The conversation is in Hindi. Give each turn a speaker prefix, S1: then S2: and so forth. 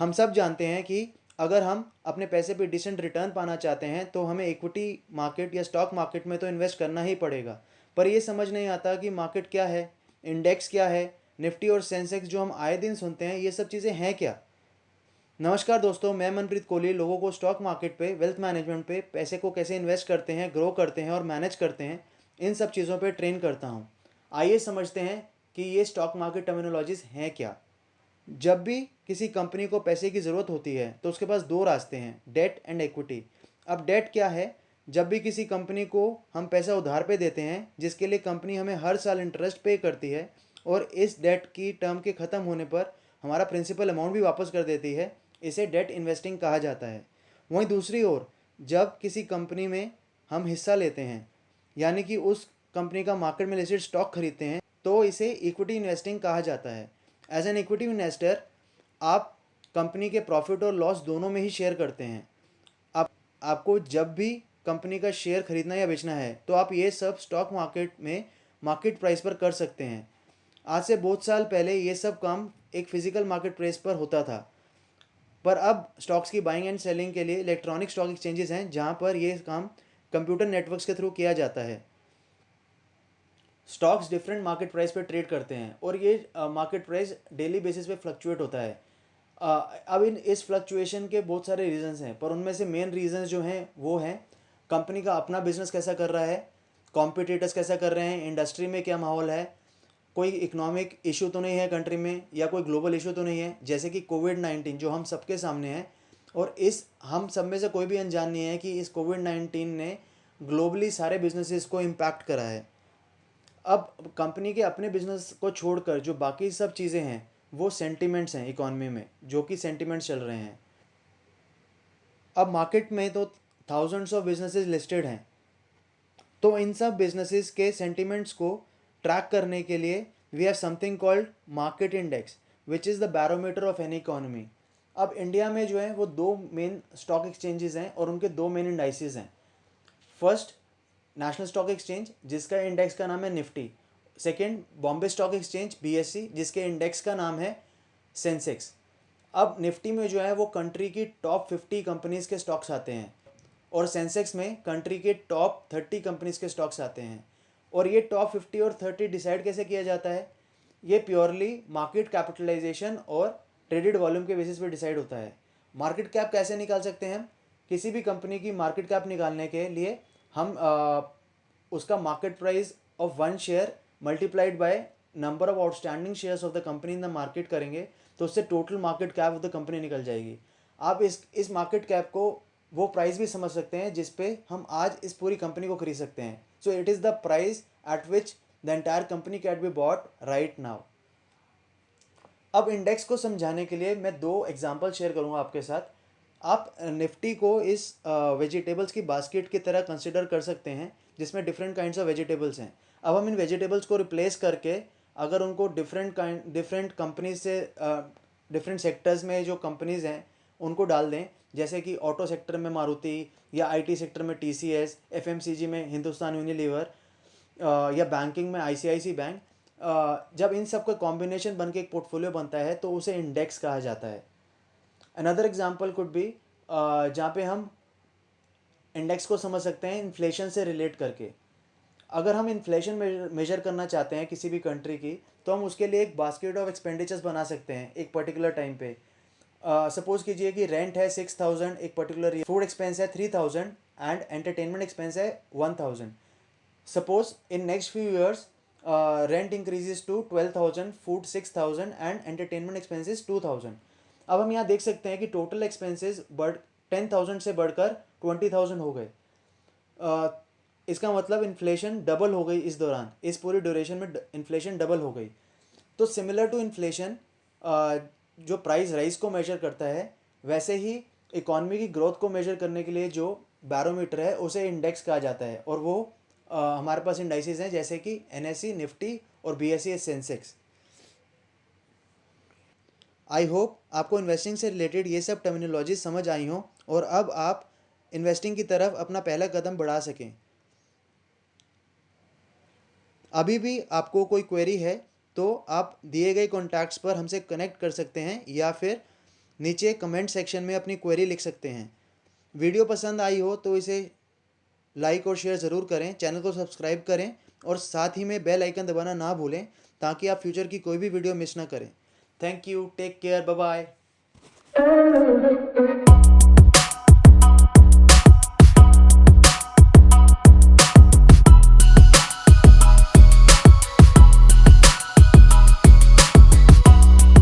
S1: हम सब जानते हैं कि अगर हम अपने पैसे पे डिसेंट रिटर्न पाना चाहते हैं तो हमें इक्विटी मार्केट या स्टॉक मार्केट में तो इन्वेस्ट करना ही पड़ेगा। पर ये समझ नहीं आता कि मार्केट क्या है, इंडेक्स क्या है, निफ्टी और सेंसेक्स जो हम आए दिन सुनते हैं, ये सब चीज़ें हैं क्या। नमस्कार दोस्तों, मैं मनप्रीत कोहली लोगों को स्टॉक मार्केट पे, वेल्थ मैनेजमेंट पे, पैसे को कैसे इन्वेस्ट करते हैं, ग्रो करते हैं और मैनेज करते हैं, इन सब चीज़ों पे ट्रेन करता हूँ। आइए समझते हैं कि ये स्टॉक मार्केट टर्मिनोलॉजीज हैं क्या। जब भी किसी कंपनी को पैसे की ज़रूरत होती है तो उसके पास दो रास्ते हैं, डेट एंड इक्विटी। अब डेट क्या है? जब भी किसी कंपनी को हम पैसा उधार पे देते हैं जिसके लिए कंपनी हमें हर साल इंटरेस्ट पे करती है और इस डेट की टर्म के ख़त्म होने पर हमारा प्रिंसिपल अमाउंट भी वापस कर देती है, इसे डेट इन्वेस्टिंग कहा जाता है। वहीं दूसरी ओर, जब किसी कंपनी में हम हिस्सा लेते हैं, यानी कि उस कंपनी का मार्केट में लिस्टेड स्टॉक खरीदते हैं, तो इसे इक्विटी इन्वेस्टिंग कहा जाता है। एज एन इक्विटी इन्वेस्टर आप कंपनी के प्रॉफिट और लॉस दोनों में ही शेयर करते हैं। आप आपको जब भी कंपनी का शेयर खरीदना या बेचना है तो आप ये सब स्टॉक मार्केट में मार्केट प्राइस पर कर सकते हैं। आज से बहुत साल पहले ये सब काम एक फिजिकल मार्केट प्राइस पर होता था, पर अब स्टॉक्स की बाइंग एंड सेलिंग के लिए इलेक्ट्रॉनिक स्टॉक एक्सचेंजेस हैं जहां पर ये काम कंप्यूटर नेटवर्क्स के थ्रू किया जाता है। स्टॉक्स डिफरेंट मार्केट प्राइस पे ट्रेड करते हैं और ये मार्केट प्राइस डेली बेसिस पे फ्लक्चुएट होता है। अब इस फ्लक्चुएशन के बहुत सारे रीजंस हैं, पर उनमें से मेन रीजंस जो हैं वो हैं कंपनी का अपना बिजनेस कैसा कर रहा है, कॉम्पिटिटर्स कैसा कर रहे हैं, इंडस्ट्री में क्या माहौल है, कोई इकोनॉमिक इशू तो नहीं है कंट्री में, या कोई ग्लोबल इशू तो नहीं है जैसे कि कोविड-19 जो हम सबके सामने है। और इस हम सब में से कोई भी अनजान नहीं है कि इस कोविड-19 ने ग्लोबली सारे बिजनेसेस को इम्पैक्ट करा है। अब कंपनी के अपने बिजनेस को छोड़कर जो बाकी सब चीज़ें हैं वो सेंटिमेंट्स हैं इकॉनमी में, जो कि सेंटिमेंट्स चल रहे हैं। अब मार्केट में तो थाउजेंड्स ऑफ बिजनेसेस लिस्टेड हैं, तो इन सब बिजनेसेस के सेंटिमेंट्स को ट्रैक करने के लिए we have something called market index, which is the barometer of any economy. अब इंडिया में जो है वो दो मेन स्टॉक एक्सचेंजेस हैं और उनके दो मेन इंडाइसेस हैं। फर्स्ट, नेशनल स्टॉक एक्सचेंज जिसका इंडेक्स का नाम है Nifty. Second, Bombay stock exchange BSc जिसके इंडेक्स का नाम है सेंसेक्स। अब निफ्टी में जो है वो कंट्री की टॉप 50 कंपनीज के स्टॉक्स आते हैं और सेंसेक्स में कंट्री के टॉप 30 कंपनीज के स्टॉक्स आते हैं। और ये टॉप 50 और 30 डिसाइड कैसे किया जाता है? ये प्योरली मार्केट कैपिटलाइजेशन और ट्रेडेड वॉल्यूम के बेसिस पे डिसाइड होता है। मार्केट कैप कैसे निकाल सकते हैं हम? किसी भी कंपनी की मार्केट कैप निकालने के लिए हम उसका market price of one share multiplied by number of outstanding shares of the company in the market करेंगे तो उससे total market cap of the company निकल जाएगी। आप इस मार्केट कैप को वो प्राइस भी समझ सकते हैं जिस पे हम आज इस पूरी कंपनी को खरीद सकते हैं। So it is the price at which the entire company can be bought right now. अब इंडेक्स को समझाने के लिए मैं दो एग्जांपल शेयर करूंगा आपके साथ। आप निफ्टी को इस वेजिटेबल्स की बास्केट की तरह कंसिडर कर सकते हैं जिसमें डिफरेंट काइंड्स ऑफ वेजिटेबल्स हैं। अब हम इन वेजिटेबल्स को रिप्लेस करके अगर उनको डिफरेंट कंपनीज से डिफरेंट सेक्टर्स में जो कंपनीज हैं उनको डाल दें, जैसे कि ऑटो सेक्टर में मारुति, या आईटी सेक्टर में टीसीएस, एफएमसीजी में हिंदुस्तान यूनिलीवर, या बैंकिंग में आईसीआईसी बैंक, जब इन सब का कॉम्बिनेशन बन के एक पोर्टफोलियो बनता है तो उसे इंडेक्स कहा जाता है। अनदर एग्जांपल कुड बी, जहाँ पे हम इंडेक्स को समझ सकते हैं इन्फ्लेशन से रिलेट करके। अगर हम इन्फ्लेशन मेजर करना चाहते हैं किसी भी कंट्री की तो हम उसके लिए एक बास्केट ऑफ एक्सपेंडिचर्स बना सकते हैं एक पर्टिकुलर टाइम पे। सपोज कीजिए कि रेंट है 6,000 एक पर्टिकुलर ईयर, फूड एक्सपेंस है 3,000 एंड एंटरटेनमेंट एक्सपेंस है 1,000। Suppose in next few years, rent increases to 12,000, food 6,000 and entertainment expenses 2,000। अब हम यहाँ देख सकते हैं कि टोटल एक्सपेंसेस 10,000 से बढ़कर 20,000 हो गए। इसका मतलब इन्फ्लेशन डबल हो गई इस दौरान, इस पूरी ड्यूरेशन में इन्फ्लेशन डबल हो गई। तो सिमिलर टू इन्फ्लेशन, जो प्राइस राइज को मेजर करता है, वैसे ही इकॉनमी की ग्रोथ को मेजर करने के लिए जो बैरोमीटर है उसे इंडेक्स कहा जाता है। और वो हमारे पास इंडाइसेस हैं जैसे कि एनएसई, निफ्टी और बीएसई सेंसेक्स। आई होप आपको इन्वेस्टिंग से रिलेटेड ये सब टर्मिनोलॉजी समझ आई हो और अब आप इन्वेस्टिंग की तरफ अपना पहला कदम बढ़ा सकें। अभी भी आपको कोई क्वेरी है तो आप दिए गए कॉन्टैक्ट्स पर हमसे कनेक्ट कर सकते हैं या फिर नीचे कमेंट सेक्शन में अपनी क्वेरी लिख सकते हैं। वीडियो पसंद आई हो तो इसे लाइक और शेयर ज़रूर करें, चैनल को सब्सक्राइब करें और साथ ही में बेल आइकन दबाना ना भूलें ताकि आप फ्यूचर की कोई भी वीडियो मिस ना करें। Thank you, take care, bye bye.